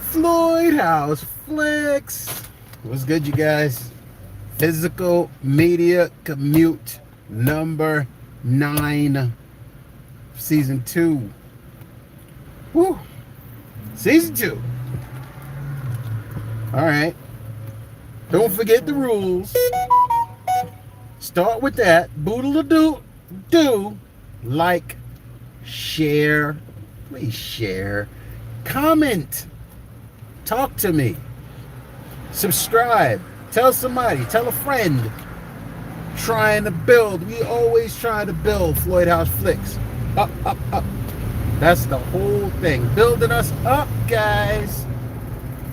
Floyd House Flex. What's good, you guys? Physical Media Commute number 9, season 2. Woo! Season 2. All right. Don't forget the rules. Start with that. Boodle-a-doo. Like, share. Please share. Comment. Talk to me. Subscribe. Tell somebody. Tell a friend. Trying to build. We always try to build Floyd House Flicks. Up, up, up. That's the whole thing. Building us up, guys.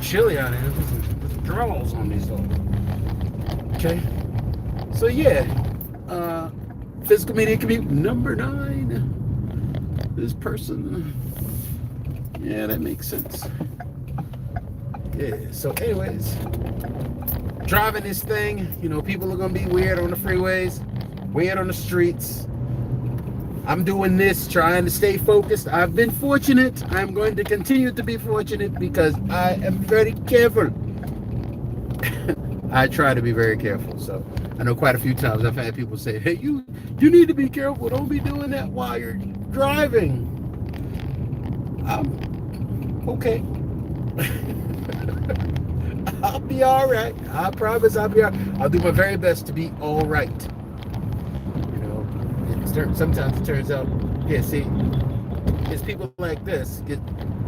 Chilly out here. There's draws on these dogs. Okay. So yeah. Physical Media Commute number 9. This person. Yeah, that makes sense. Yeah, so anyways, driving this thing, people are going to be weird on the freeways, weird on the streets. I'm doing this, trying to stay focused. I've been fortunate. I'm going to continue to be fortunate because I am very careful. I try to be very careful. So I know quite a few times I've had people say, hey, you need to be careful. Don't be doing that while you're driving. I'm okay. I'll be all right. I promise I'll be all right. I'll do my very best to be all right. Sometimes it turns out, yeah, see, it's people like this.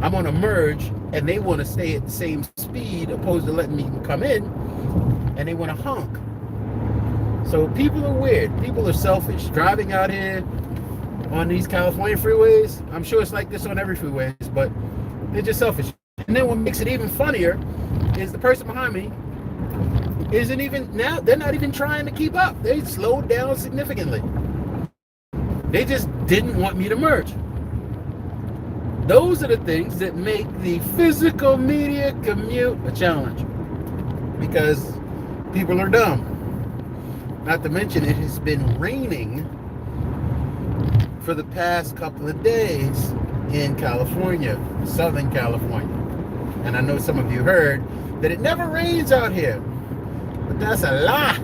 I'm on a merge, and they want to stay at the same speed opposed to letting me come in, and they want to honk. So people are weird. People are selfish. Driving out here on these California freeways, I'm sure it's like this on every freeway, but they're just selfish. And then what makes it even funnier is the person behind me isn't even, now they're not even trying to keep up. They slowed down significantly. They just didn't want me to merge. Those are the things that make the physical media commute a challenge, because people are dumb. Not to mention it has been raining for the past couple of days in California, Southern California. And I know some of you heard that it never rains out here. But that's a lie.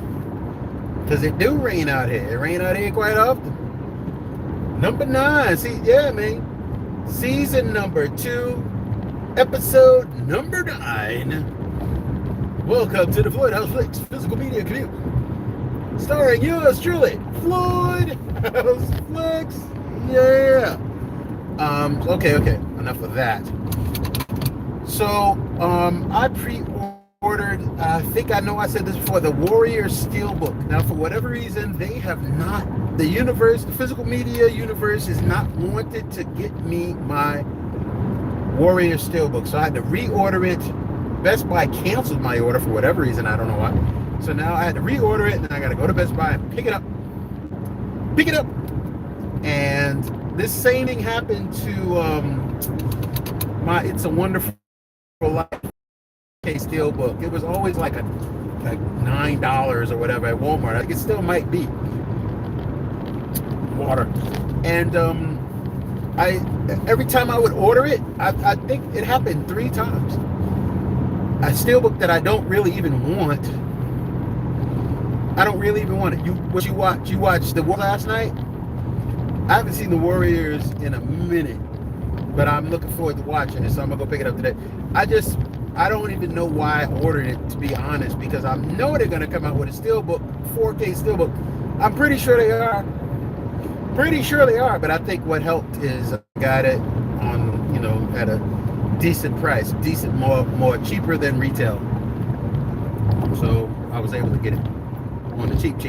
Because it do rain out here. It rain out here quite often. Number 9. See, yeah, man. Season number 2. Episode number 9. Welcome to the Floyd House Flicks Physical Media Commute. Starring yours truly, Floyd House Flicks. Yeah. Okay. Enough of that. So, I pre-ordered, I think I know I said this before, the Warrior Steelbook. Now, for whatever reason, they have not, the physical media universe has not wanted to get me my Warrior Steelbook. So I had to reorder it. Best Buy canceled my order for whatever reason, I don't know why. So now I had to reorder it, and I got to go to Best Buy and pick it up. And this same thing happened to my It's a Wonderful Life Steelbook. It was always like $9 or whatever at Walmart. Like, it still might be. Water. And every time I would order it, I think it happened 3 times. A steelbook that I don't really even want. I don't really even want it. You watched the War last night? I haven't seen the Warriors in a minute, but I'm looking forward to watching it, so I'm gonna go pick it up today. I don't even know why I ordered it, to be honest, because I know they're gonna come out with a steelbook, 4K steelbook. I'm pretty sure they are. But I think what helped is I got it on, at a decent price, more cheaper than retail. So I was able to get it on the cheap.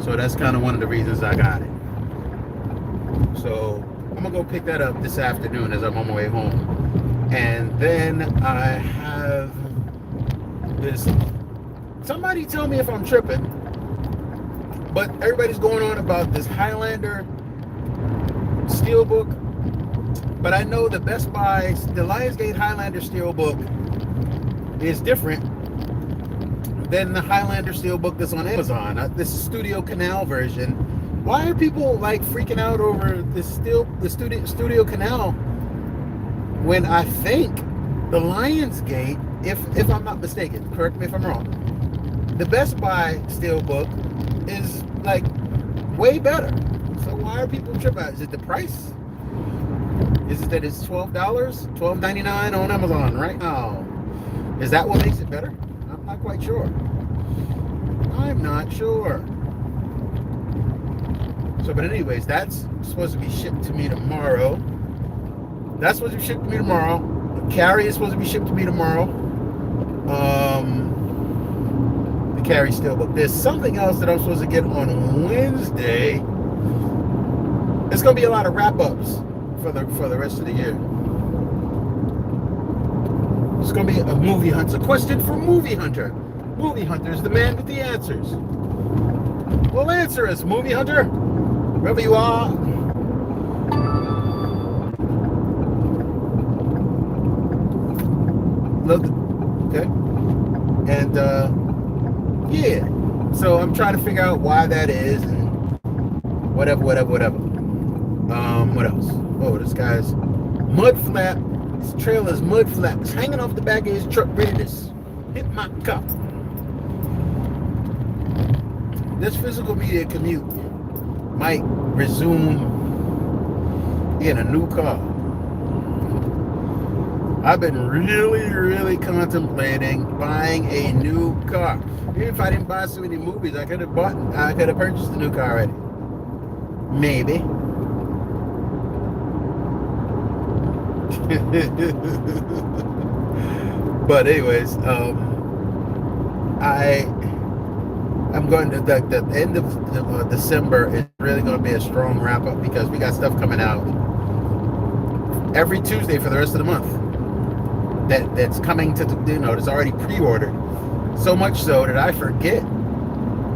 So that's kind of one of the reasons I got it. So I'm gonna go pick that up this afternoon as I'm on my way home. And then I have this, somebody tell me if I'm tripping, but everybody's going on about this Highlander Steelbook. But I know the Best Buy, the Lionsgate Highlander Steelbook is different than the Highlander Steelbook that's on Amazon. This Studio Canal version. Why are people like freaking out over the Studio Canal when I think The Lionsgate, if I'm not mistaken, correct me if I'm wrong, the Best Buy Steelbook is like way better. So why are people tripping out? Is it the price? Is it that it's $12, $12.99 on Amazon right now? Is that what makes it better? I'm not quite sure. I'm not sure. So, but anyways, that's supposed to be shipped to me tomorrow. That's supposed to be shipped to me tomorrow. Carrie is supposed to be shipped to me tomorrow. The Carrie Steelbook. There's something else that I'm supposed to get on Wednesday. It's gonna be a lot of wrap-ups for the rest of the year. It's gonna be a movie hunter. A question for Movie Hunter. Movie Hunter is the man with the answers. Well, answer us, Movie Hunter. Wherever you are. Look, okay. And yeah. So I'm trying to figure out why that is and whatever. What else? Oh, this guy's mud flap. His trailer's mud flap. It's hanging off the back of his truck, ready to hit my car. This physical media commute might resume in a new car. I've been really contemplating buying a new car. Even if I didn't buy so many movies, I could have purchased a new car already. Maybe. But anyways, I'm going to the end of December is really going to be a strong wrap up because we got stuff coming out every Tuesday for the rest of the month. That's coming to it's already pre-ordered. So much so that I forget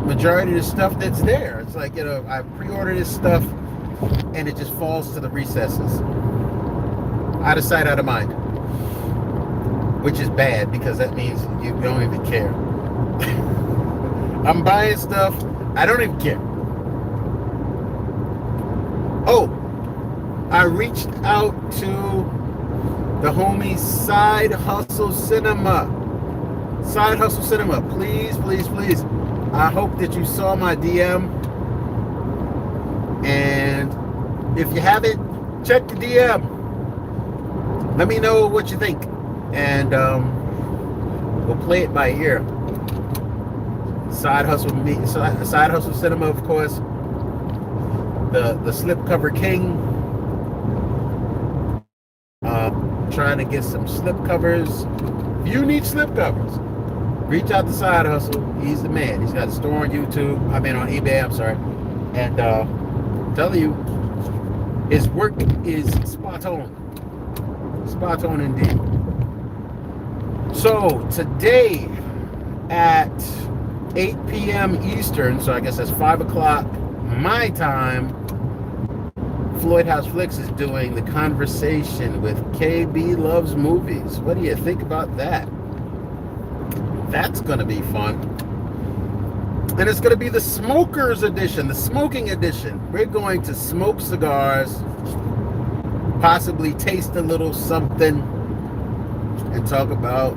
majority of the stuff that's there. It's like, I pre-ordered this stuff and it just falls to the recesses. Out of sight, out of mind. Which is bad because that means you don't even care. I'm buying stuff, I don't even care. Oh, I reached out to the homie Side Hustle Cinema. Side Hustle Cinema, please. I hope that you saw my DM. And if you haven't, check the DM. Let me know what you think. And we'll play it by ear. Side Hustle Cinema, of course. The slipcover king. Trying to get some slipcovers. If you need slipcovers, reach out to Side Hustle. He's the man. He's got a store on YouTube. I mean on eBay, I'm sorry. And I'm telling you, his work is spot on. Spot on indeed. So today at 8 p.m. Eastern, so I guess that's 5 o'clock my time, Floyd House Flicks is doing the conversation with KB Loves Movies. What do you think about that? That's going to be fun. And it's going to be the smokers edition, the smoking edition. We're going to smoke cigars, possibly taste a little something, and talk about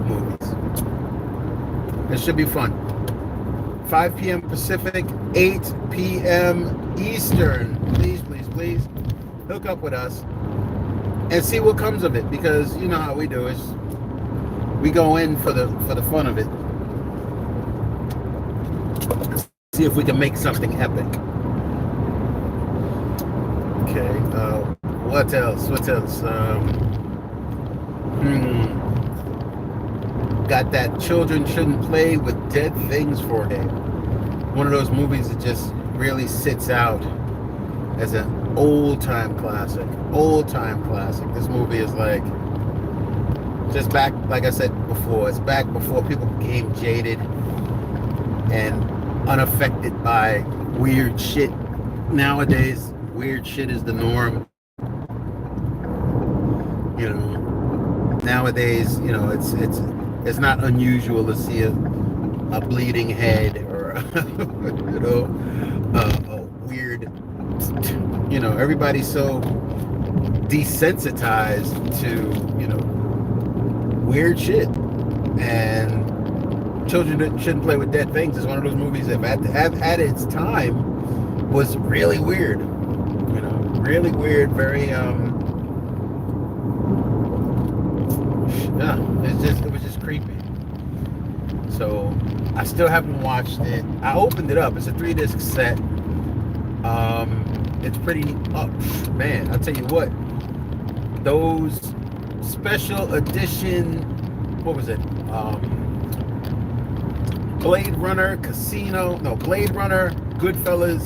movies. It should be fun. 5 p.m. Pacific, 8 p.m. Eastern. Please hook up with us and see what comes of it, because you know how we do is we go in for the fun of it. See if we can make something epic. Okay. What else? Got that Children Shouldn't Play with Dead Things for a Day. One of those movies that just really sits out as an old-time classic. This movie is like, just back, like I said before, it's back before people became jaded and unaffected by weird shit. Nowadays, weird shit is the norm. Nowadays, it's not unusual to see a bleeding head or a weird, everybody's so desensitized to weird shit. And children shouldn't play with dead things. It's one of those movies that at its time was really weird. You know, really weird, very yeah, it was just creepy. So I still haven't watched it. I opened it up. It's a 3-disc set. It's pretty man, I'll tell you what, those special edition, what was it? Blade Runner, Goodfellas,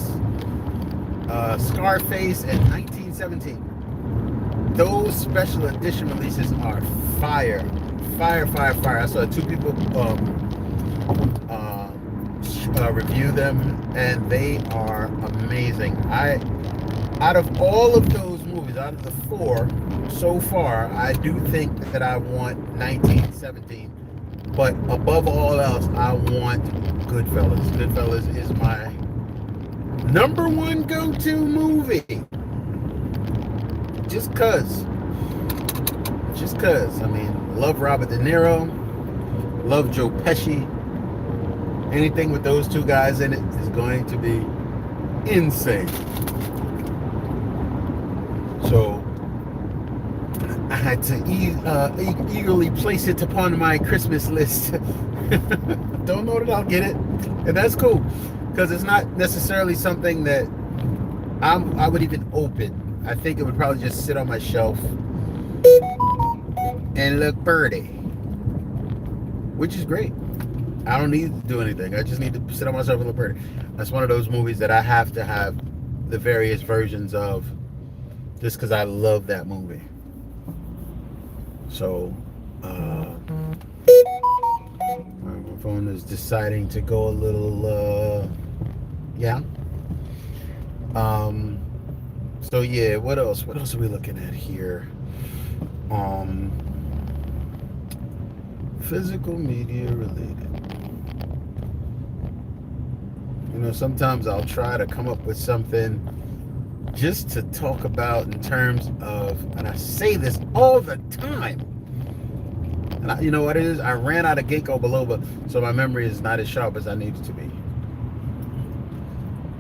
Scarface, and 1917. Those special edition releases are fire. I saw 2 people review them, and they are amazing. Out of all of those movies, out of the 4 so far, I do think that I want 1917. But above all else, I want Goodfellas. Goodfellas is my #1 go-to movie. Just cause. I mean, love Robert De Niro, love Joe Pesci. Anything with those 2 guys in it is going to be insane. So I had to eagerly place it upon my Christmas list. Don't know that I'll get it, and that's cool, because it's not necessarily something that I would even open. I think it would probably just sit on my shelf and look pretty, which is great. I don't need to do anything. I just need to sit on my shelf and look pretty. That's one of those movies that I have to have the various versions of, just because I love that movie. So, my phone is deciding to go a little, yeah. So yeah, what else? What else are we looking at here? Physical media related. You know, sometimes I'll try to come up with something just to talk about in terms of, and I say this all the time, and you know what it is? I ran out of ginkgo biloba, so my memory is not as sharp as I need it to be.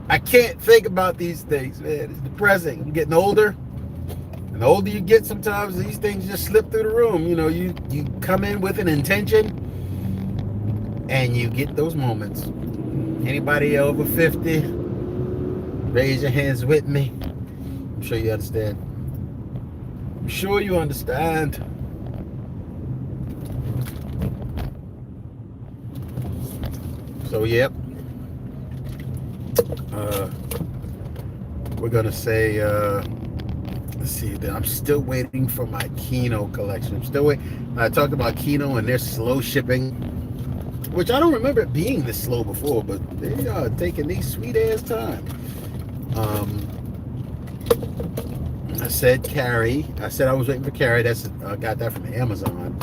I can't think about these things, man. It's depressing. I'm getting older, and the older you get, sometimes these things just slip through the room. You know, you come in with an intention, and you get those moments. Anybody over 50, raise your hands with me. I'm sure you understand. I'm sure you understand. So, yep. We're gonna say, let's see, I'm still waiting for my Kino collection. I'm still waiting. I talked about Kino and their slow shipping, which I don't remember it being this slow before, but they are taking these sweet ass time. I said Carrie. I said I was waiting for Carrie. I got that from Amazon,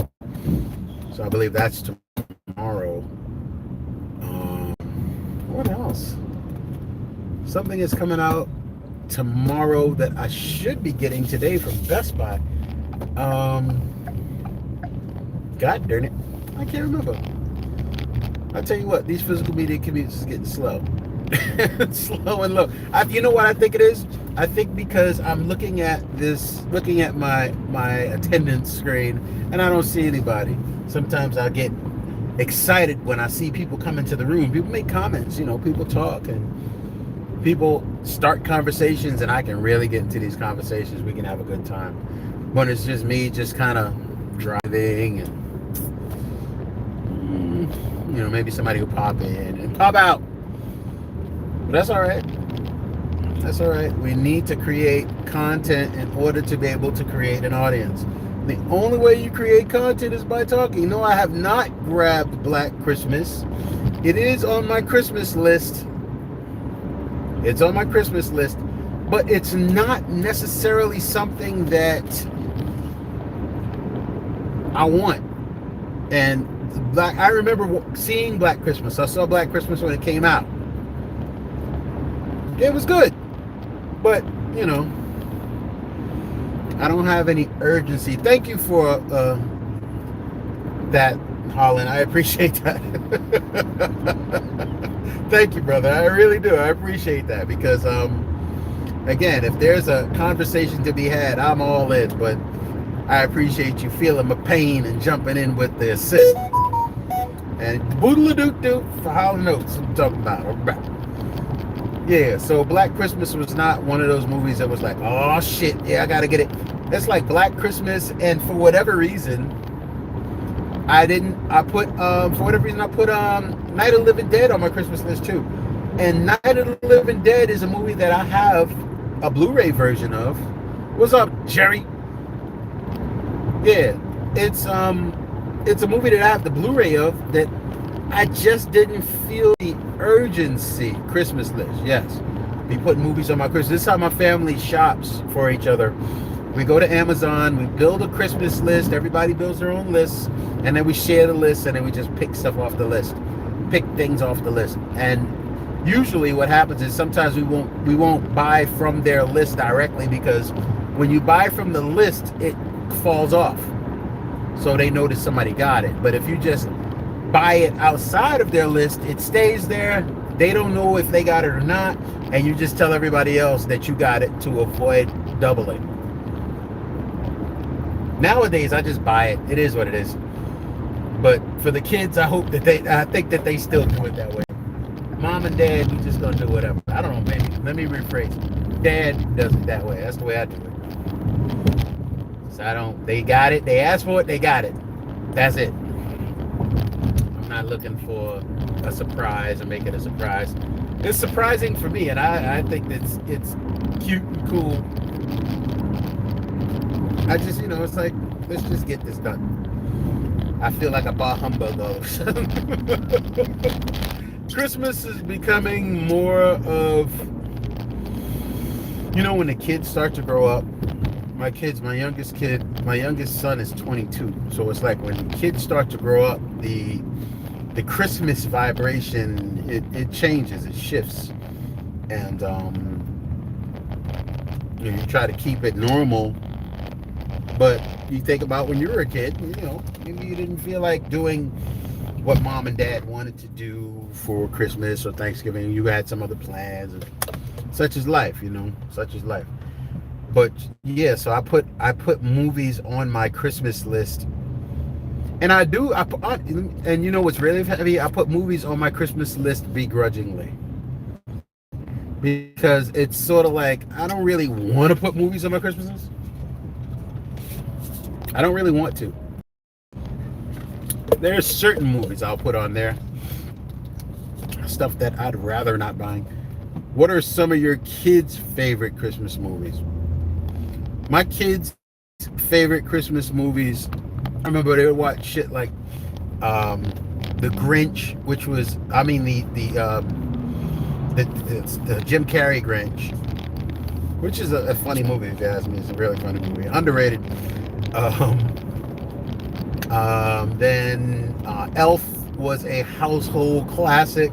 so I believe that's tomorrow. What else? Something is coming out tomorrow that I should be getting today from Best Buy. God darn it, I can't remember. I'll tell you what, these physical media commutes is getting slow. Slow and low. You know what I think it is? I think because I'm looking at my attendance screen and I don't see anybody. Sometimes I get excited when I see people come into the room. People make comments, you know, people talk and people start conversations, and I can really get into these conversations. We can have a good time. When it's just me just kind of driving and, you know, maybe somebody will pop in and pop out. But that's all right. That's all right. We need to create content in order to be able to create an audience. The only way you create content is by talking. No, I have not grabbed Black Christmas. It is on my Christmas list. It's on my Christmas list, but it's not necessarily something that I want. And I remember seeing Black Christmas. I saw Black Christmas when it came out. It was good, but you know, I don't have any urgency. Thank you for that, Holland. I appreciate that. Thank you, brother. I really do. I appreciate that because, again, if there's a conversation to be had, I'm all in. But I appreciate you feeling my pain and jumping in with the assist. And boodle doot doot for Holland Notes. I'm talking about. All right. Yeah, so Black Christmas was not one of those movies that was like, oh shit, yeah, I gotta get it. It's like Black Christmas, and for whatever reason, I put Night of the Living Dead on my Christmas list too. And Night of the Living Dead is a movie that I have a Blu-ray version of. What's up, Jerry? Yeah, it's a movie that I have the Blu-ray of that I just didn't feel the urgency. Christmas list, yes. Be putting movies on my Christmas. This is how my family shops for each other. We go to Amazon, we build a Christmas list, everybody builds their own lists, and then we share the list, and then we just pick stuff off the list. Pick things off the list. And usually what happens is sometimes we won't buy from their list directly, because when you buy from the list, it falls off. So they notice somebody got it. But if you just buy it outside of their list, it stays there. They don't know if they got it or not, and you just tell everybody else that you got it to avoid doubling. Nowadays, I just buy it. It is what it is. But for the kids, I think that they still do it that way. Mom and Dad, we just gonna do whatever. I don't know, maybe. Let me rephrase. Dad does it that way. That's the way I do it. So they got it. They asked for it. They got it. That's it. I'm not looking for a surprise or make it a surprise. It's surprising for me, and I think it's cute and cool. I just, it's like, let's just get this done. I feel like a bah humbug all of a sudden. Christmas is becoming more of, when the kids start to grow up. My youngest son is 22. So it's like when kids start to grow up, the Christmas vibration, it changes, it shifts. And you try to keep it normal. But you think about when you were a kid, maybe you didn't feel like doing what Mom and Dad wanted to do for Christmas or Thanksgiving. You had some other plans. Such is life, such is life. But yeah, so I put movies on my Christmas list. And and what's really heavy? I put movies on my Christmas list begrudgingly. Because it's sort of like, I don't really want to put movies on my Christmas list. I don't really want to. There's certain movies I'll put on there. Stuff that I'd rather not buy. What are some of your kids' favorite Christmas movies? My kids' favorite Christmas movies, I remember they would watch shit like The Grinch, which was, the Jim Carrey Grinch, which is a funny movie if you ask me. It's a really funny movie. Underrated. Then Elf was a household classic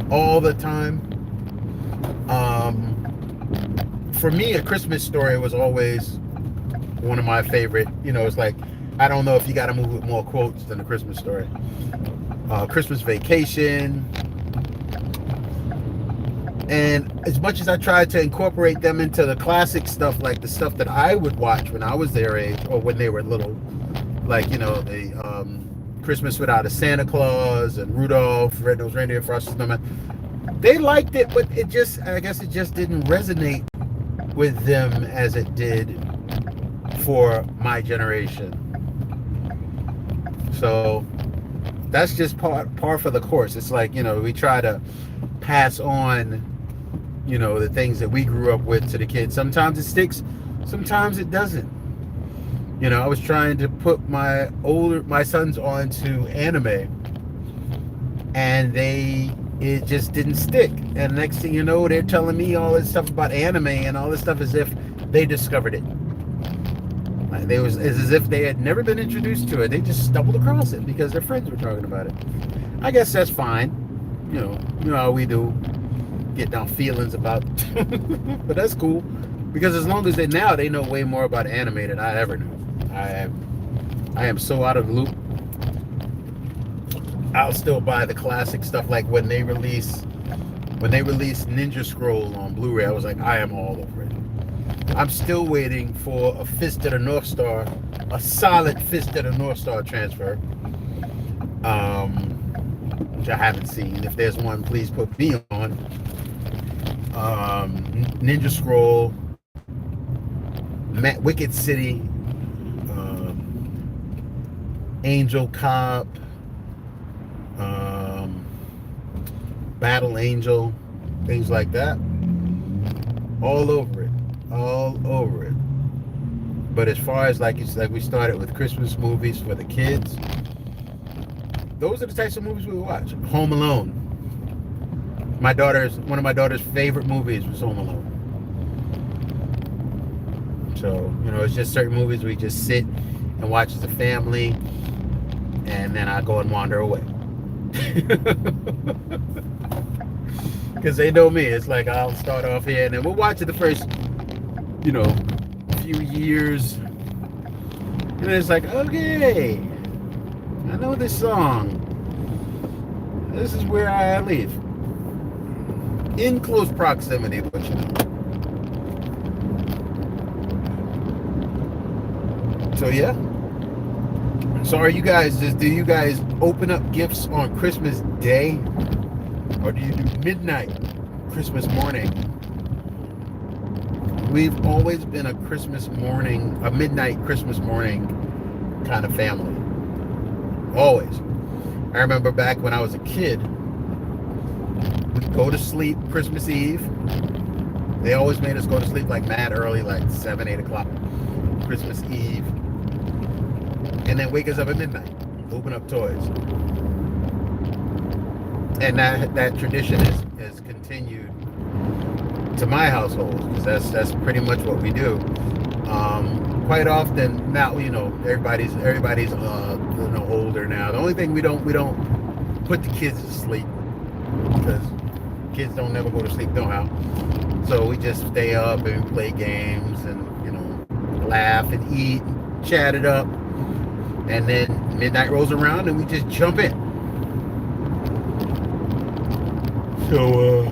all the time. For me, A Christmas Story was always one of my favorite. It's like, I don't know if you got to move with more quotes than A Christmas Story. Christmas Vacation. And as much as I tried to incorporate them into the classic stuff, like the stuff that I would watch when I was their age or when they were little, like, the Christmas Without a Santa Claus and Rudolph, Red-Nosed Reindeer, Frosty Snowman, they liked it, but I guess it just didn't resonate with them as it did for my generation. So that's just par for the course. It's like, we try to pass on, the things that we grew up with to the kids. Sometimes it sticks, sometimes it doesn't. I was trying to put my sons onto anime, and it just didn't stick. And next thing you know, they're telling me all this stuff about anime and all this stuff as if they discovered it. Like it's as if they had never been introduced to it. They just stumbled across it because their friends were talking about it. I guess that's fine. You know how we do, get down feelings about but that's cool, because as long as they know way more about anime than I ever knew. I am so out of the loop. I'll still buy the classic stuff. Like when they released Ninja Scroll on Blu-ray, I was like, I am all over it. I'm still waiting for a Fist of the North Star, a solid Fist of the North Star transfer, which I haven't seen. If there's one, please put me on. Ninja Scroll, Wicked City, Angel Cop, Battle Angel, things like that. All over it. All over it. But as far as like we started with Christmas movies for the kids, those are the types of movies we watch. Home Alone. One of my daughter's favorite movies was Home Alone. So, it's just certain movies we just sit and watch as a family, and then I go and wander away. Because they know me. It's like I'll start off here, and then we'll watch it the first, few years. And then it's like, okay, I know this song. This is where I live. In close proximity, but So yeah. So do you guys open up gifts on Christmas Day? Or do you do midnight Christmas morning? We've always been a midnight Christmas morning kind of family. Always. I remember back when I was a kid, we'd go to sleep Christmas Eve. They always made us go to sleep like mad early, like 7, 8 o'clock Christmas Eve. And then wake us up at midnight, open up toys. And that tradition is continued to my household, because that's pretty much what we do. Quite often now, everybody's older now. The only thing we don't put the kids to sleep, because kids don't never go to sleep no how. So we just stay up and play games and laugh and eat, chat it up, and then midnight rolls around and we just jump in. So,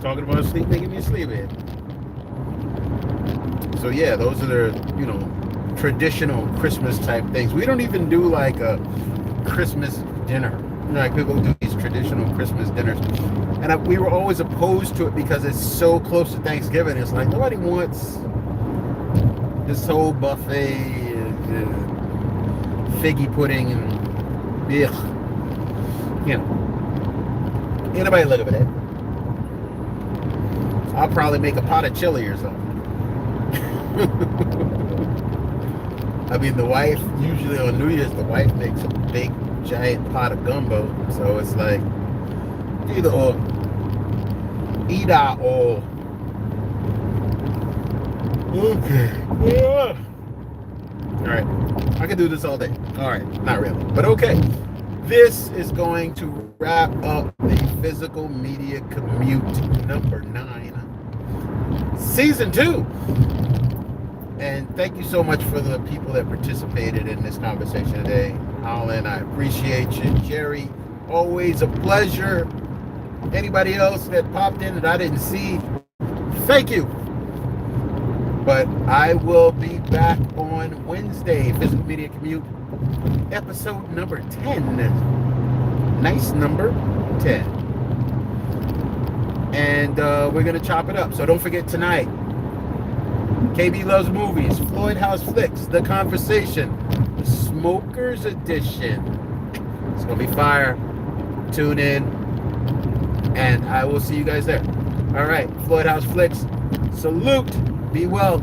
talking about sleep making me sleepy. So yeah, those are the, traditional Christmas type things. We don't even do like a Christmas dinner. Like people do these traditional Christmas dinners. And we were always opposed to it because it's so close to Thanksgiving. It's like nobody wants this whole buffet, figgy pudding, and ain't nobody looking for that. I'll probably make a pot of chili or something. I mean, the wife, usually on New Year's, the wife makes a big, giant pot of gumbo. So it's like, either or. Either or. Okay. Yeah. All right. I can do this all day. All right. Not really. But okay. This is going to wrap up the Physical Media Commute number 9, season 2. And thank you so much for the people that participated in this conversation today. Holland, I appreciate you. Jerry, always a pleasure. Anybody else that popped in that I didn't see, thank you. But I will be back on Wednesday. Physical Media Commute, episode number 10. Nice number, 10. And we're going to chop it up. So don't forget tonight, KB Loves Movies, Floyd House Flicks, The Conversation, the Smokers Edition. It's going to be fire. Tune in. And I will see you guys there. All right, Floyd House Flicks, salute. Be well.